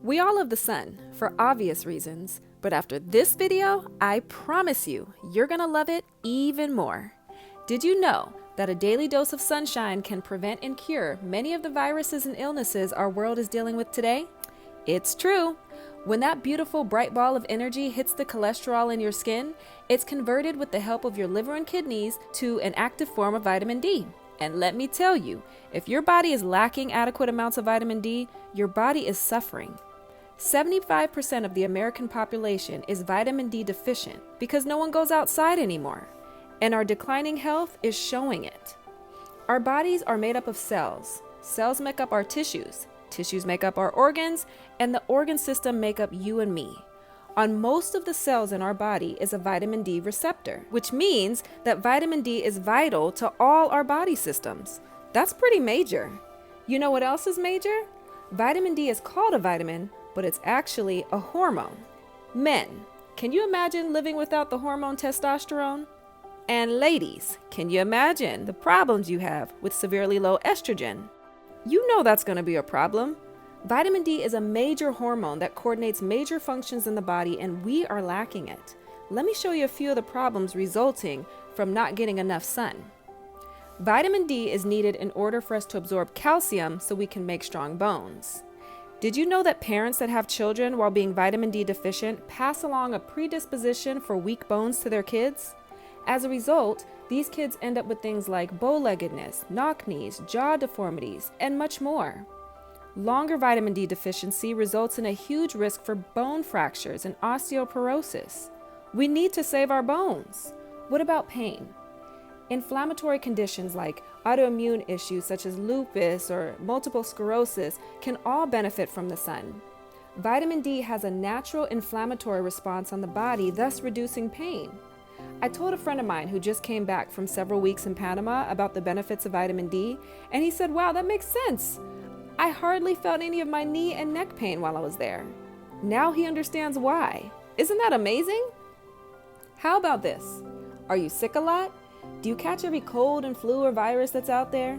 We all love the sun, for obvious reasons, but after this video, I promise you're gonna love it even more. Did you know that a daily dose of sunshine can prevent and cure many of the viruses and illnesses our world is dealing with today? It's true. When that beautiful bright ball of energy hits the cholesterol in your skin, it's converted with the help of your liver and kidneys to an active form of vitamin D. And let me tell you, if your body is lacking adequate amounts of vitamin D, your body is suffering. 75% of the American population is vitamin D deficient because no one goes outside anymore, and our declining health is showing it. Our bodies are made up of cells. Cells make up our tissues. Tissues make up our organs, and the organ system make up you and me. On most of the cells in our body is a vitamin D receptor, which means that vitamin D is vital to all our body systems. That's pretty major. You know what else is major? Vitamin D is called a vitamin, but it's actually a hormone. Men, can you imagine living without the hormone testosterone? And ladies, can you imagine the problems you have with severely low estrogen? You know that's going to be a problem. Vitamin D is a major hormone that coordinates major functions in the body, and we are lacking it. Let me show you a few of the problems resulting from not getting enough sun. Vitamin D is needed in order for us to absorb calcium so we can make strong bones. Did you know that parents that have children while being vitamin D deficient pass along a predisposition for weak bones to their kids? As a result, these kids end up with things like bow-leggedness, knock knees, jaw deformities, and much more. Longer vitamin D deficiency results in a huge risk for bone fractures and osteoporosis. We need to save our bones. What about pain? Inflammatory conditions like autoimmune issues such as lupus or multiple sclerosis can all benefit from the sun. Vitamin D has a natural inflammatory response on the body, thus reducing pain. I told a friend of mine who just came back from several weeks in Panama about the benefits of vitamin D, and he said, "Wow, that makes sense. I hardly felt any of my knee and neck pain while I was there." Now he understands why. Isn't that amazing? How about this? Are you sick a lot? Do you catch every cold and flu or virus that's out there?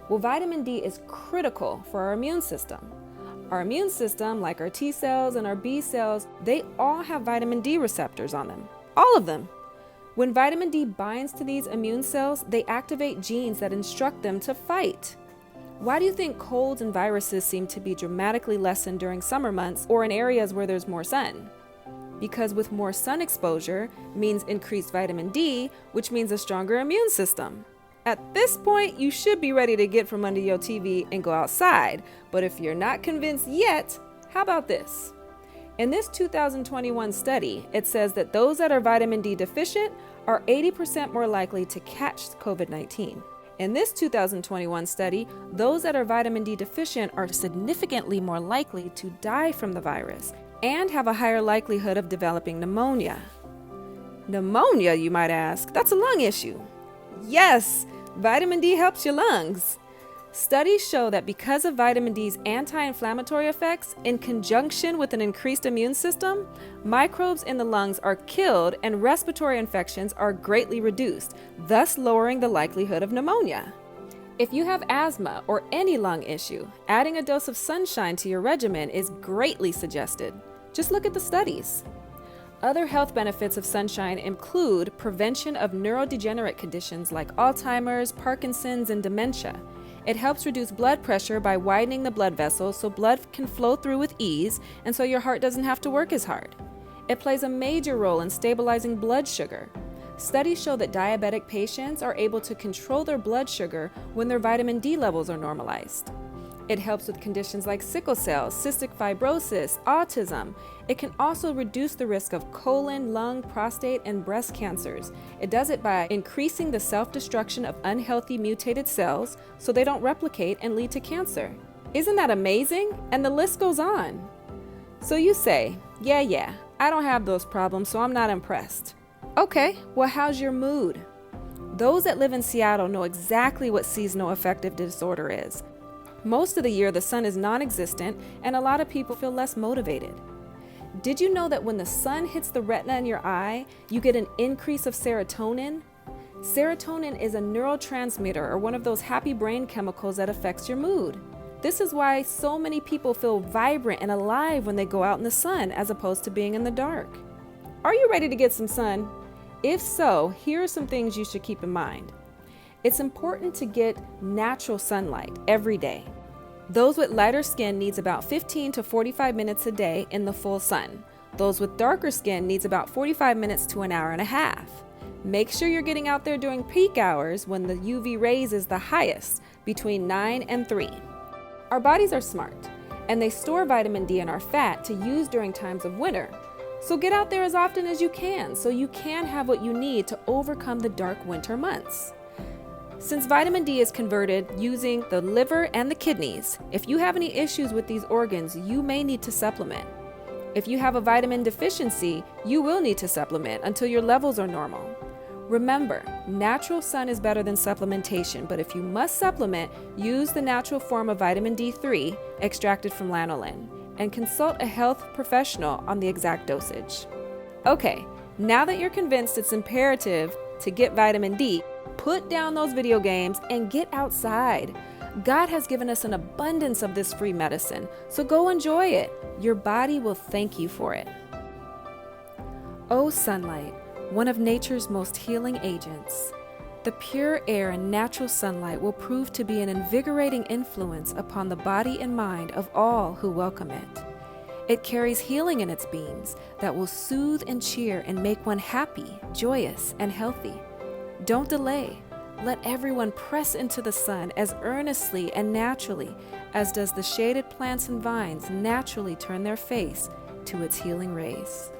Well, vitamin D is critical for our immune system. Our immune system, like our T cells and our B cells, they all have vitamin D receptors on them. All of them. When vitamin D binds to these immune cells, they activate genes that instruct them to fight. Why do you think colds and viruses seem to be dramatically lessened during summer months or in areas where there's more sun? Because with more sun exposure means increased vitamin D, which means a stronger immune system. At this point, you should be ready to get from under your TV and go outside. But if you're not convinced yet, how about this? In this 2021 study, it says that those that are vitamin D deficient are 80% more likely to catch COVID-19. In this 2021 study, those that are vitamin D deficient are significantly more likely to die from the virus and have a higher likelihood of developing pneumonia. Pneumonia, you might ask? That's a lung issue. Yes, vitamin D helps your lungs. Studies show that because of vitamin D's anti-inflammatory effects, in conjunction with an increased immune system, microbes in the lungs are killed and respiratory infections are greatly reduced, thus lowering the likelihood of pneumonia. If you have asthma or any lung issue, adding a dose of sunshine to your regimen is greatly suggested. Just look at the studies. Other health benefits of sunshine include prevention of neurodegenerate conditions like Alzheimer's, Parkinson's, and dementia. It helps reduce blood pressure by widening the blood vessels so blood can flow through with ease and so your heart doesn't have to work as hard. It plays a major role in stabilizing blood sugar. Studies show that diabetic patients are able to control their blood sugar when their vitamin D levels are normalized. It helps with conditions like sickle cell, cystic fibrosis, autism. It can also reduce the risk of colon, lung, prostate, and breast cancers. It does it by increasing the self-destruction of unhealthy mutated cells so they don't replicate and lead to cancer. Isn't that amazing? And the list goes on. So you say, yeah, I don't have those problems, so I'm not impressed. Okay, well, how's your mood? Those that live in Seattle know exactly what seasonal affective disorder is. Most of the year, the sun is non-existent, and a lot of people feel less motivated. Did you know that when the sun hits the retina in your eye, you get an increase of serotonin? Serotonin is a neurotransmitter or one of those happy brain chemicals that affects your mood. This is why so many people feel vibrant and alive when they go out in the sun as opposed to being in the dark. Are you ready to get some sun? If so, here are some things you should keep in mind. It's important to get natural sunlight every day. Those with lighter skin needs about 15 to 45 minutes a day in the full sun. Those with darker skin needs about 45 minutes to an hour and a half. Make sure you're getting out there during peak hours when the UV rays is the highest, between 9 and 3. Our bodies are smart, and they store vitamin D in our fat to use during times of winter. So get out there as often as you can so you can have what you need to overcome the dark winter months. Since vitamin D is converted using the liver and the kidneys, if you have any issues with these organs, you may need to supplement. If you have a vitamin deficiency, you will need to supplement until your levels are normal. Remember, natural sun is better than supplementation, but if you must supplement, use the natural form of vitamin D3 extracted from lanolin and consult a health professional on the exact dosage. Okay, now that you're convinced it's imperative to get vitamin D, put down those video games and get outside. God has given us an abundance of this free medicine, so go enjoy it. Your body will thank you for it. Oh, sunlight, one of nature's most healing agents. The pure air and natural sunlight will prove to be an invigorating influence upon the body and mind of all who welcome it. It carries healing in its beams that will soothe and cheer and make one happy, joyous, and healthy. Don't delay. Let everyone press into the sun as earnestly and naturally as does the shaded plants and vines naturally turn their face to its healing rays.